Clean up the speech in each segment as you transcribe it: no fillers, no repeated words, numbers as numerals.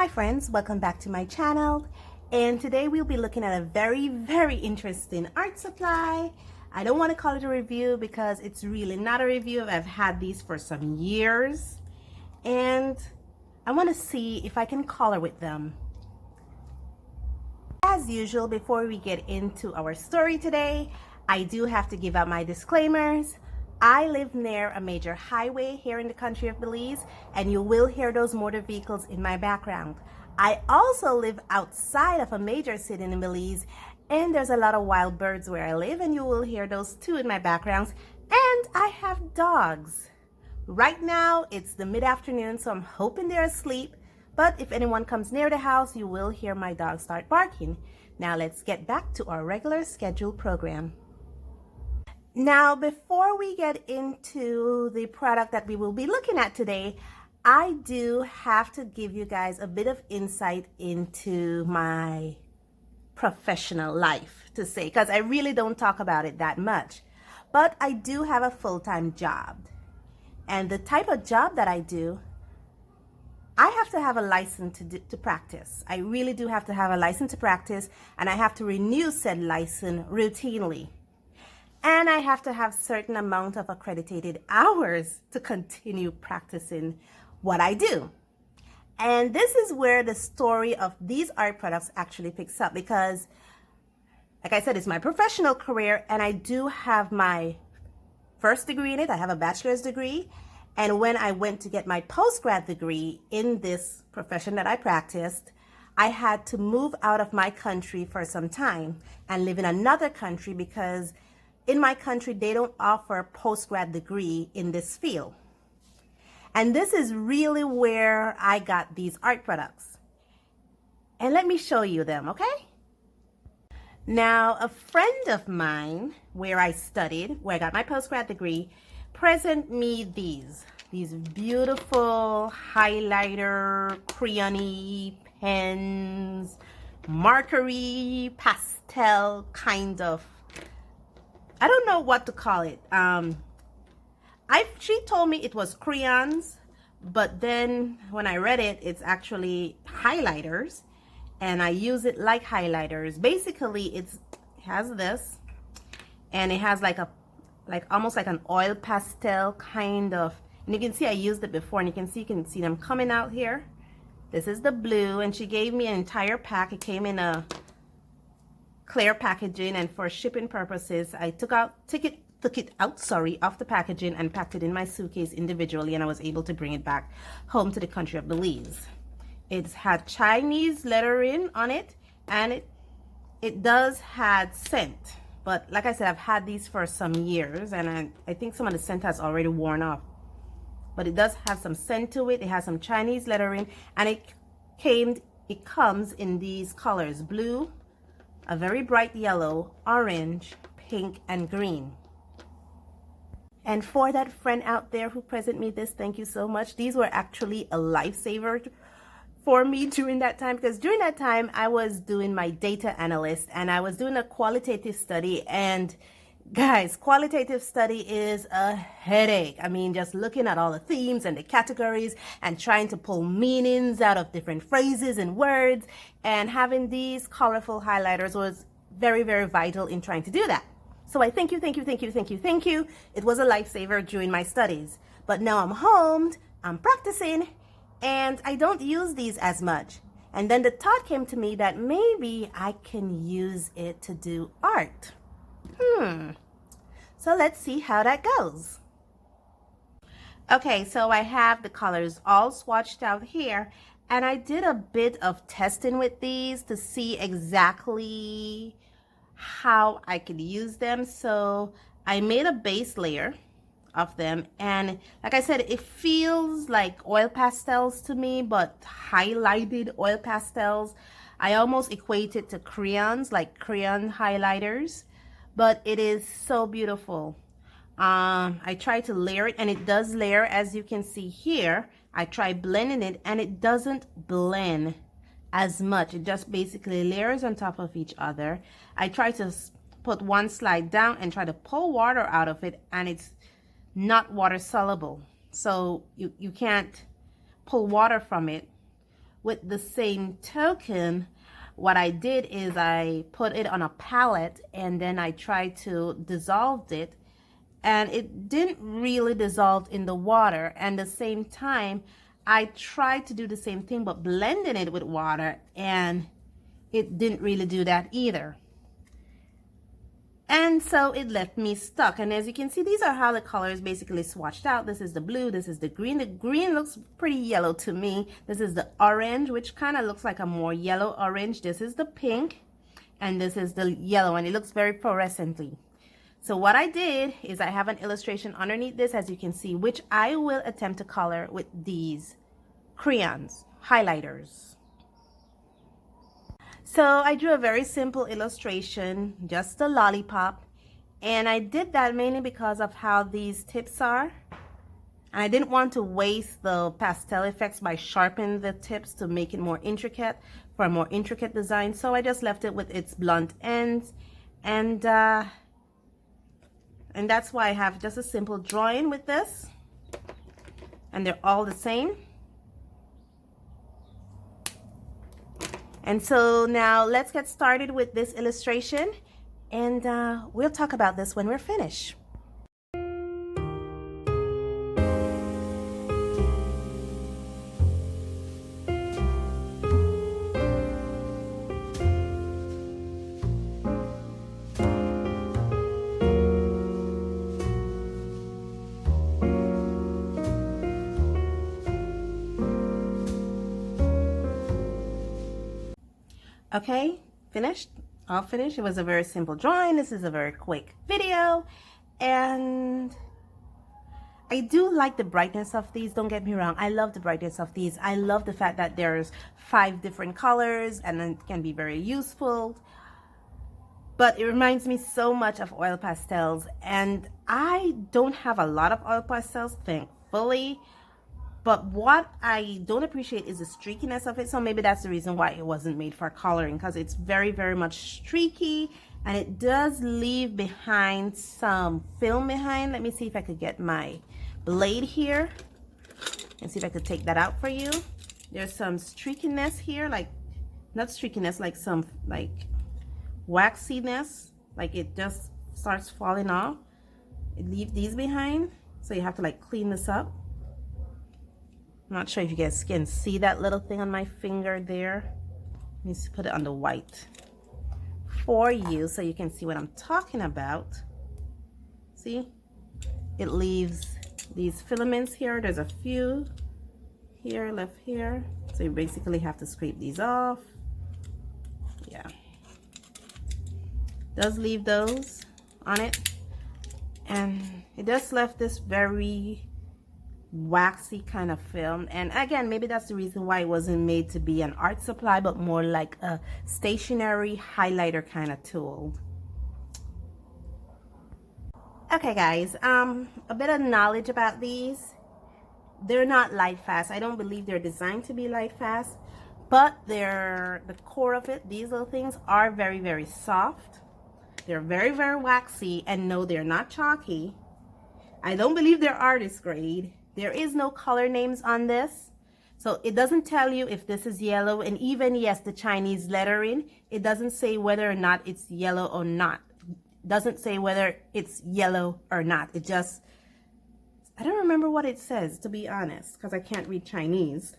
Hi friends, welcome back to my channel, and today we'll be looking at a very interesting art supply. I don't want to call it a review because it's really not a review. I've had these for some years and I want to see if I can color with them. As usual, before we get into our story today, I do have to give out my disclaimers. I live near a major highway here in the country of Belize, and you will hear those motor vehicles in my background. I also live outside of a major city in Belize, and there's a lot of wild birds where I live, and you will hear those too in my backgrounds. And I have dogs. Right now, it's the mid-afternoon, so I'm hoping they're asleep. But if anyone comes near the house, you will hear my dog start barking. Now let's get back to our regular scheduled program. Now, before we get into the product that we will be looking at today, I do have to give you guys a bit of insight into my professional life, to say, because I really don't talk about it that much. But I do have a full-time job. And the type of job that I do, I have to have a license to practice. I really do have to have a license to practice, and I have to renew said license routinely. And I have to have certain amount of accredited hours to continue practicing what I do. And this is where the story of these art products actually picks up, because like I said, it's my professional career, and I do have my first degree in it. I have a bachelor's degree. And when I went to get my postgrad degree in this profession that I practiced, I had to move out of my country for some time and live in another country, because in my country, they don't offer postgrad degree in this field. And this is really where I got these art products. And let me show you them, okay? Now, a friend of mine, where I studied, where I got my postgrad degree, present me these beautiful highlighter, crayon pens, markery, pastel kind of, I don't know what to call it. She told me it was crayons, but then when I read it, it's actually highlighters, and I use it like highlighters. Basically, it has this, and it has almost like an oil pastel kind of, and you can see I used it before, and you can see them coming out here. This is the blue, and she gave me an entire pack. It came in a clear packaging, and for shipping purposes I took it out off the packaging and packed it in my suitcase individually, and I was able to bring it back home to the country of Belize. It's had Chinese lettering on it, and it does have scent, but like I said, I've had these for some years, and I think some of the scent has already worn off, but it does have some scent to it. It has some Chinese lettering, and it comes in these colors: blue, a very bright yellow, orange, pink, and green. And for that friend out there who present me this, thank you so much. These were actually a lifesaver for me during that time, because during that time I was doing my data analyst, and I was doing a qualitative study. And guys, qualitative study is a headache. I mean, just looking at all the themes and the categories and trying to pull meanings out of different phrases and words, and having these colorful highlighters was very vital in trying to do that. So I thank you. It was a lifesaver during my studies. But now I'm home, I'm practicing, and I don't use these as much. And then the thought came to me that maybe I can use it to do art. So let's see how that goes. Okay, so I have the colors all swatched out here, and I did a bit of testing with these to see exactly how I could use them. So I made a base layer of them, and like I said, it feels like oil pastels to me, but highlighted oil pastels. I almost equate it to crayons, like crayon highlighters, but it is so beautiful. I try to layer it, and it does layer, as you can see here. I try blending it, and it doesn't blend as much. It just basically layers on top of each other. I try to put one slide down and try to pull water out of it, and it's not water soluble, so you can't pull water from it. with the same token, what I did is I put it on a palette and then I tried to dissolve it, and it didn't really dissolve in the water. And the same time, I tried to do the same thing but blending it with water, and it didn't really do that either. And so it left me stuck. And as you can see, these are how the colors basically swatched out. This is the blue, this is the green. The green looks pretty yellow to me. This is the orange, which kind of looks like a more yellow orange. This is the pink, and this is the yellow, and it looks very fluorescently. So what I did is I have an illustration underneath this, as you can see, which I will attempt to color with these crayons, highlighters. So I drew a very simple illustration, just a lollipop, and I did that mainly because of how these tips are. And I didn't want to waste the pastel effects by sharpening the tips to make it more intricate, for a more intricate design. So I just left it with its blunt ends, and that's why I have just a simple drawing with this, and they're all the same. And so now let's get started with this illustration, and we'll talk about this when we're finished. Okay, finished, all finished. It was a very simple drawing. This is a very quick video, and I do like the brightness of these. Don't get me wrong, I love the brightness of these. I love the fact that there's 5 different colors and it can be very useful. But it reminds me so much of oil pastels, and I don't have a lot of oil pastels, thankfully. But what I don't appreciate is the streakiness of it. So maybe that's the reason why it wasn't made for coloring, because it's very, very much streaky, and it does leave behind some film behind. Let me see if I could get my blade here and see if I could take that out for you. There's some streakiness here, like, not streakiness, like some like waxiness, like it just starts falling off. It leaves these behind, so you have to like clean this up. I'm not sure if you guys can see that little thing on my finger there. Let me put it on the white for you so you can see what I'm talking about. See? It leaves these filaments here. There's a few here, left here. So you basically have to scrape these off. Yeah. Does leave those on it. And it just left this very waxy kind of film, and again, maybe that's the reason why it wasn't made to be an art supply, but more like a stationary highlighter kind of tool. Okay guys, a bit of knowledge about these. They're not light fast. I don't believe they're designed to be light fast, but they're the core of it. These little things are very, very soft. They're very, very waxy, and no, they're not chalky. I don't believe they're artist grade. There is no color names on this, so it doesn't tell you if this is yellow. And even, yes, the Chinese lettering, it doesn't say whether or not it's yellow or not. It doesn't say whether it's yellow or not. It just, I don't remember what it says, to be honest, because I can't read Chinese.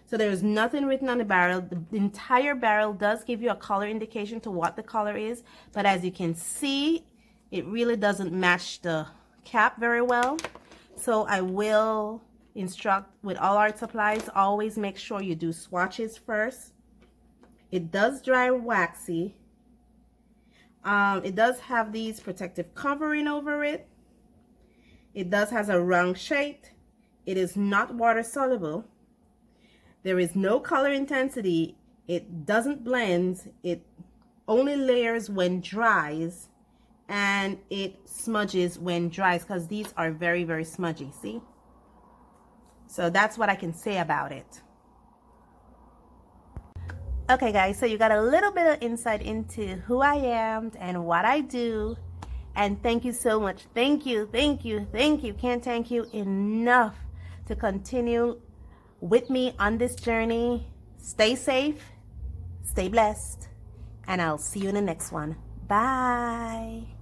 So there's nothing written on the barrel. The entire barrel does give you a color indication to what the color is, but as you can see, it really doesn't match the cap very well. So I will instruct with all art supplies, always make sure you do swatches first. It does dry waxy. It does have these protective covering over it. It does has a round shape. It is not water soluble. There is no color intensity. It doesn't blend. It only layers when dries. And it smudges when dries, because these are very, very smudgy, see? So that's what I can say about it. Okay guys, so you got a little bit of insight into who I am and what I do, and thank you so much. Thank you, thank you, thank you. Can't thank you enough to continue with me on this journey Stay safe, stay blessed, and I'll see you in the next one. Bye.